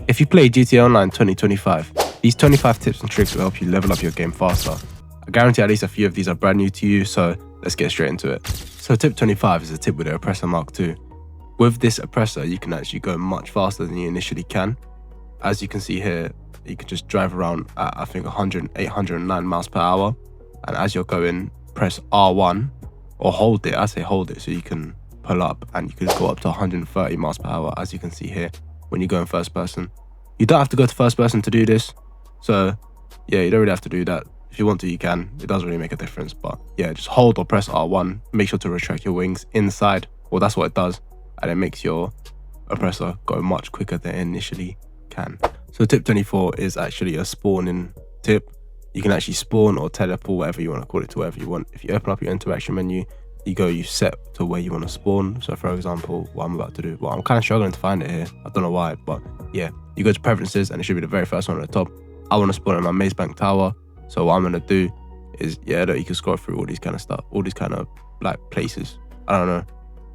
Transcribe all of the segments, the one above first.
If you play GTA Online 2025, these 25 tips and tricks will help you level up your game faster. I guarantee at least a few of these are brand new to you, so let's get straight into it. So tip 25 is a tip with the oppressor Mark II. With this oppressor, you can actually go much faster than you initially can. As you can see here, you can just drive around at I think 809 miles per hour. And as you're going, press R1 or hold it. I say hold it so you can pull up and you can go up to 130 miles per hour, as you can see here when you go in first person. You don't have to go to first person to do this. So yeah, you don't really have to do that. If you want to, you can. It doesn't really make a difference. But yeah, just hold or press R1. Make sure to retract your wings inside. Well, that's what it does. And it makes your oppressor go much quicker than it initially can. So tip 24 is actually a spawning tip. You can actually spawn or teleport, whatever you want to call it, to wherever you want. If you open up your interaction menu, you set to where you want to spawn. So for example, what I'm about to do, well, I'm kind of struggling to find it here. I don't know why, but yeah, you go to preferences and it should be the very first one at the top. I want to spawn in my Maze Bank Tower. So what I'm going to do is, yeah, you can scroll through all these kind of stuff, all these kind of like places. I don't know.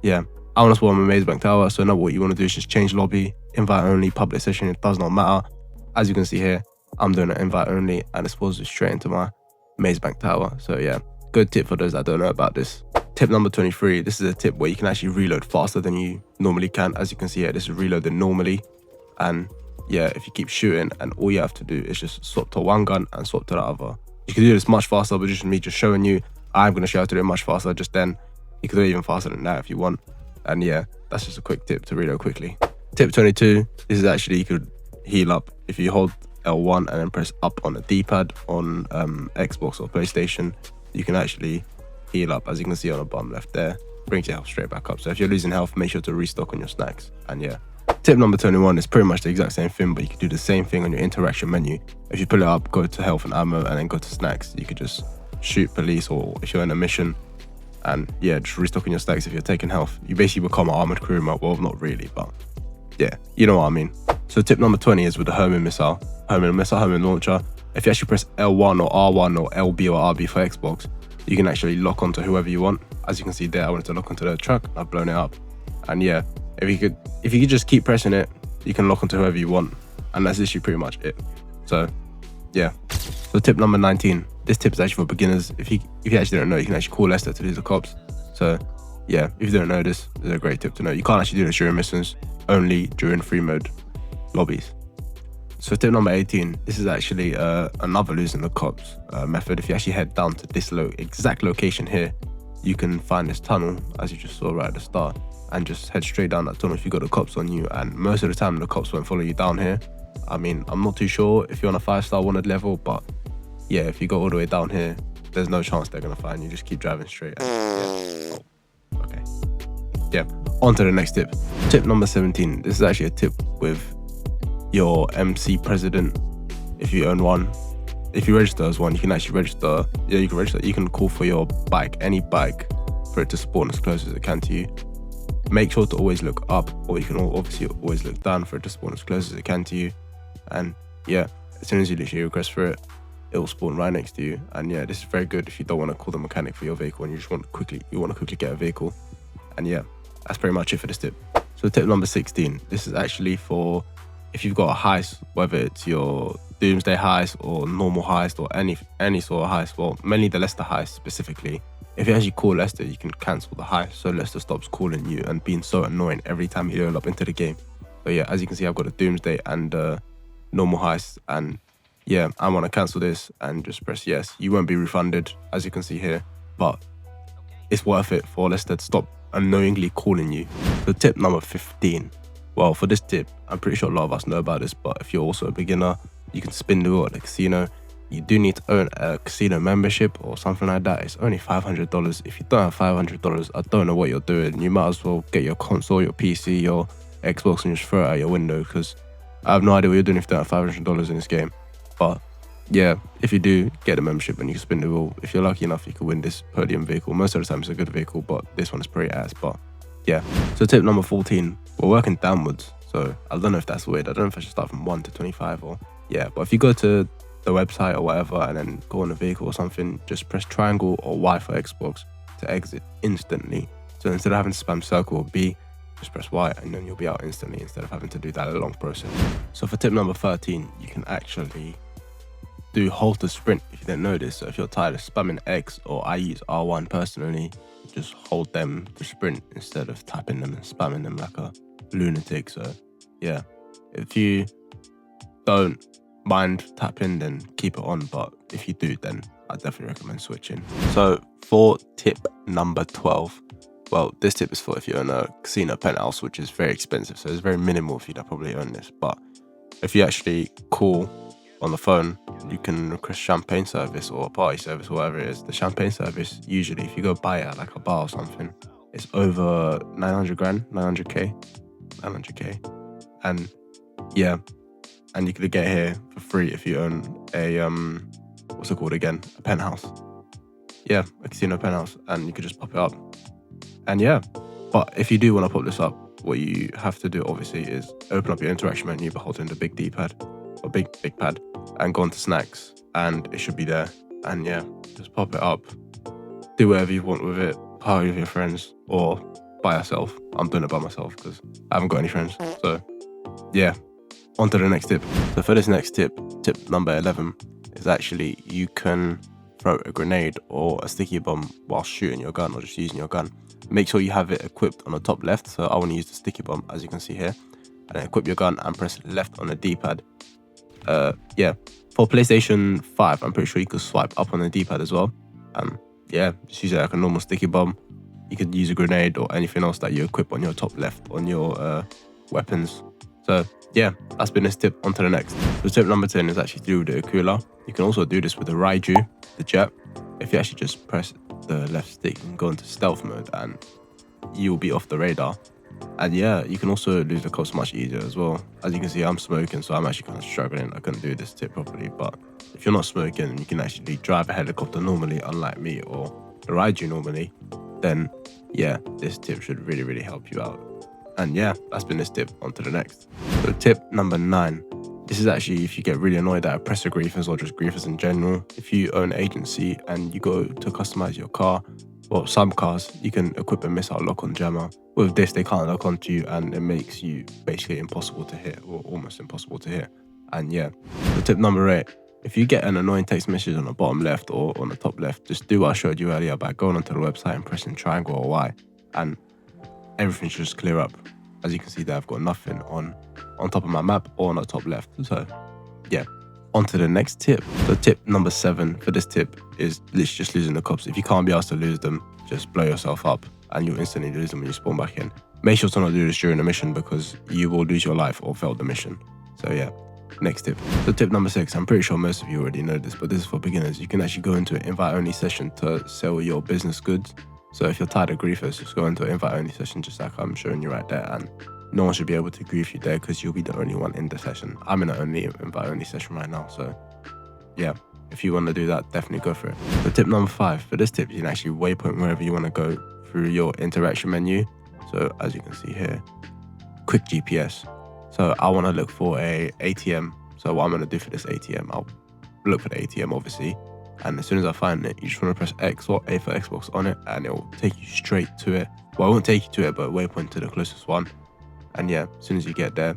Yeah, I want to spawn in my Maze Bank Tower. So now what you want to do is just change lobby, invite only, public session. It does not matter. As you can see here, I'm doing an invite only and it spawns straight into my Maze Bank Tower. So yeah, good tip for those that don't know about this. Tip number 23, this is a tip where you can actually reload faster than you normally can. As you can see here, this is reloading normally. And yeah, if you keep shooting and all you have to do is just swap to one gun and swap to the other. You can do this much faster, but just me just showing you, I'm going to show you how to do it much faster. Just then, you can do it even faster than that if you want. And yeah, that's just a quick tip to reload quickly. Tip 22, this is actually, you could heal up. If you hold L1 and then press up on the D-pad on Xbox or PlayStation, you can actually heal up, as you can see on the bottom left there. Brings your health straight back up. So if you're losing health, make sure to restock on your snacks. And yeah, tip number 21 is pretty much the exact same thing, but you can do the same thing on your interaction menu. If you pull it up, go to health and ammo and then go to snacks, you could just shoot police, or if you're in a mission, and yeah, just restocking your stacks. If you're taking health, you basically become an armored crew member. Well, not really, but yeah, you know what I mean. So tip number 20 is with the homing launcher. If you actually press L1 or R1 or LB or RB for Xbox, you can actually lock onto whoever you want. As you can see there, I wanted to lock onto the truck. I've blown it up. And yeah, if you could just keep pressing it, you can lock onto whoever you want. And that's literally pretty much it. So yeah. So tip number 19. This tip is actually for beginners. If you actually don't know, you can actually call Lester to lose the cops. So yeah, if you don't know this, is a great tip to know. You can't actually do this during missions, only during free mode lobbies. So tip number 18, this is actually another losing the cops method. If you actually head down to this exact location here, you can find this tunnel, as you just saw right at the start, and just head straight down that tunnel if you got the cops on you. And most of the time the cops won't follow you down here. I mean, I'm not too sure if you're on a 5-star wanted level, but yeah, if you go all the way down here, there's no chance they're gonna find you. Just keep driving straight. And, yeah. Oh, okay. Yeah, on to the next tip. Tip number 17, this is actually a tip with your MC president. If you own one, if you register as one, you can actually register. Yeah, you can register. You can call for your bike, any bike, for it to spawn as close as it can to you. Make sure to always look up, or you can obviously always look down for it to spawn as close as it can to you. And yeah, as soon as you literally request for it, it will spawn right next to you. And yeah, this is very good if you don't want to call the mechanic for your vehicle and you just want to quickly get a vehicle. And yeah, that's pretty much it for this tip. So tip number 16, this is actually for if you've got a heist, whether it's your doomsday heist or normal heist or any sort of heist, well, mainly the Lester heist specifically. If you actually call Lester, you can cancel the heist, so Lester stops calling you and being so annoying every time you load up into the game. So yeah, as you can see, I've got a doomsday and normal heist, and yeah, I want to cancel this and just press yes. You won't be refunded, as you can see here, but it's worth it for Lester to stop annoyingly calling you. So tip number 15. Well, for this tip, I'm pretty sure a lot of us know about this, but if you're also a beginner, you can spin the wheel at the casino. You do need to own a casino membership or something like that. It's only $500. If you don't have $500, I don't know what you're doing. You might as well get your console, your PC, your Xbox and just throw it out your window, because I have no idea what you're doing if you don't have $500 in this game. But yeah, if you do, get a membership and you can spin the wheel. If you're lucky enough, you can win this podium vehicle. Most of the time it's a good vehicle, but this one is pretty ass. But yeah, so tip number 14, we're working downwards. So I don't know if that's weird. I don't know if I should start from 1 to 25 or yeah. But if you go to the website or whatever and then go on a vehicle or something, just press triangle or Y for Xbox to exit instantly. So instead of having to spam circle or B, just press Y and then you'll be out instantly instead of having to do that long process. So for tip number 13, you can actually do hold to sprint if you didn't know this. So if you're tired of spamming X, or I use R1 personally, just hold them to sprint instead of tapping them and spamming them like a lunatic. So yeah, if you don't mind tapping, then keep it on, but if you do, then I definitely recommend switching. So for tip number 12, well, this tip is for if you own a casino penthouse, which is very expensive, so it's very minimal if you don't probably own this. But if you actually call on the phone, you can request champagne service or a party service or whatever it is. The champagne service, usually if you go buy it at like a bar or something, it's over 900 grand, 900k, and yeah, and you could get here for free if you own a what's it called again, a penthouse. Yeah, a casino penthouse, and you could just pop it up. And yeah, but if you do want to pop this up, what you have to do obviously is open up your interaction menu by holding the big D-pad or big pad and go into snacks, and it should be there. And yeah, just pop it up, do whatever you want with it, party with your friends or by yourself. I'm doing it by myself because I haven't got any friends. So yeah, on to the next tip. So for this next tip, tip number 11, is actually you can throw a grenade or a sticky bomb while shooting your gun or just using your gun. Make sure you have it equipped on the top left. So I want to use the sticky bomb, as you can see here, and then equip your gun and press left on the D-pad. Yeah, for PlayStation 5, I'm pretty sure you could swipe up on the D-pad as well. Yeah, just use it like a normal sticky bomb. You could use a grenade or anything else that you equip on your top left on your weapons. So yeah, that's been this tip. On to the next. So tip number 10 is actually to do with the Akula. You can also do this with the Raiju, the jet. If you actually just press the left stick and go into stealth mode, and you'll be off the radar. And yeah, you can also lose the cops much easier as well. As you can see, I'm smoking, so I'm actually kind of struggling. I couldn't do this tip properly, but if you're not smoking, you can actually drive a helicopter normally, unlike me or the Raiju normally, then yeah, this tip should really, really help you out. And yeah, that's been this tip. On to the next. So tip number 9. This is actually if you get really annoyed at oppressor griefers or just griefers in general. If you own an agency and you go to customize your car, well, some cars, you can equip a missile lock on jammer. With this, they can't lock onto you, and it makes you basically impossible to hit, or almost impossible to hit. And yeah, so tip number 8. If you get an annoying text message on the bottom left or on the top left, just do what I showed you earlier by going onto the website and pressing triangle or Y, and everything should just clear up. As you can see there, I've got nothing on top of my map or on the top left. So yeah, on to the next tip. So tip number 7 for this tip is literally just losing the cops. If you can't be asked to lose them, just blow yourself up and you'll instantly lose them when you spawn back in. Make sure to not do this during the mission because you will lose your life or fail the mission. So yeah, next tip. So tip number 6, I'm pretty sure most of you already know this, but this is for beginners. You can actually go into an invite-only session to sell your business goods. So if you're tired of griefers, just go into an invite-only session just like I'm showing you right there, and no one should be able to grief you there because you'll be the only one in the session. I'm in an invite-only session right now, so yeah, if you want to do that, definitely go for it. So tip number 5, for this tip, you can actually waypoint wherever you want to go through your interaction menu. So as you can see here, quick GPS. So I want to look for a ATM. So what I'm going to do for this ATM, I'll look for the ATM obviously. And as soon as I find it, you just want to press X or A for Xbox on it, and it will take you straight to it. Well, it won't take you to it, but waypoint to the closest one. And yeah, as soon as you get there,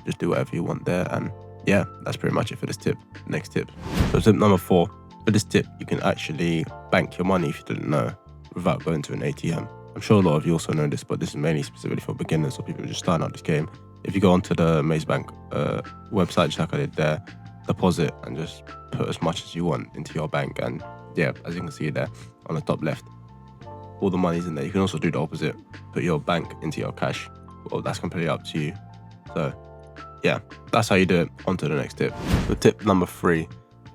just do whatever you want there. And yeah, that's pretty much it for this tip. Next tip. So tip number 4. For this tip, you can actually bank your money if you didn't know without going to an ATM. I'm sure a lot of you also know this, but this is mainly specifically for beginners or people just starting out this game. If you go onto the Maze Bank website, just like I did there, deposit and just put as much as you want into your bank. And yeah, as you can see there on the top left, all the money's in there. You can also do the opposite, put your bank into your cash. Well, that's completely up to you. So yeah, that's how you do it. On to the next tip. So tip number 3,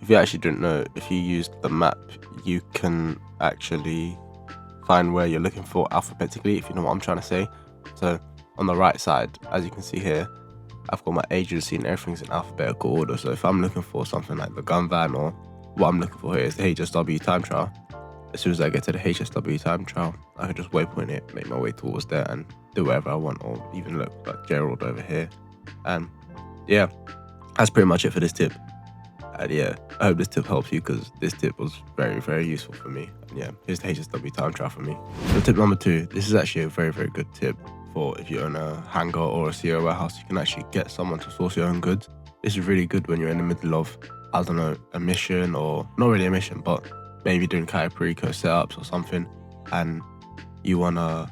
if you actually didn't know, if you use the map, you can actually find where you're looking for alphabetically, if you know what I'm trying to say. So on the right side, as you can see here, I've got my agency and everything's in alphabetical order. So if I'm looking for something like the gun van, or what I'm looking for here is the HSW time trial, as soon as I get to the HSW time trial, I can just waypoint it, make my way towards there and do whatever I want, or even look like Gerald over here. And yeah, that's pretty much it for this tip. And yeah, I hope this tip helps you because this tip was very, very useful for me. And yeah, here's the HSW time trial for me. So tip number 2, this is actually a very, very good tip for if you own a hangar or a CEO warehouse, you can actually get someone to source your own goods. This is really good when you're in the middle of, I don't know, a mission, or not really a mission, but maybe doing Kaipuriko setups or something, and you want to,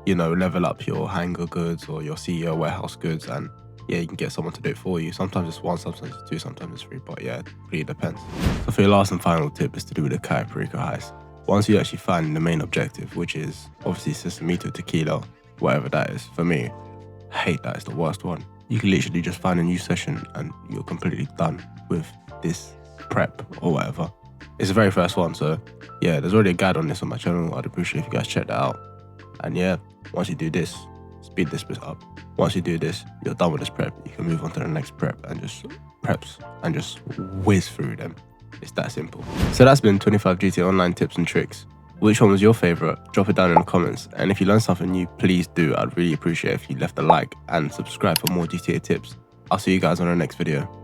level up your hangar goods or your CEO warehouse goods, and yeah, you can get someone to do it for you. Sometimes it's one, sometimes it's two, sometimes it's three, but yeah, it really depends. So for your last and final tip is to do with the Kaipuriko heist. Once you actually find the main objective, which is obviously Sesamito Tequila, whatever that is, for me, I hate that, it's the worst one. You can literally just find a new session and you're completely done with this prep or whatever. It's the very first one, so yeah, there's already a guide on this on my channel. I'd appreciate if you guys check that out. And yeah, once you do this, speed this bit up. Once you do this, you're done with this prep. You can move on to the next prep and just whiz through them. It's that simple. So that's been 25 GTA Online tips and tricks. Which one was your favorite? Drop it down in the comments. And if you learned something new, please do. I'd really appreciate if you left a like and subscribe for more GTA tips. I'll see you guys on the next video.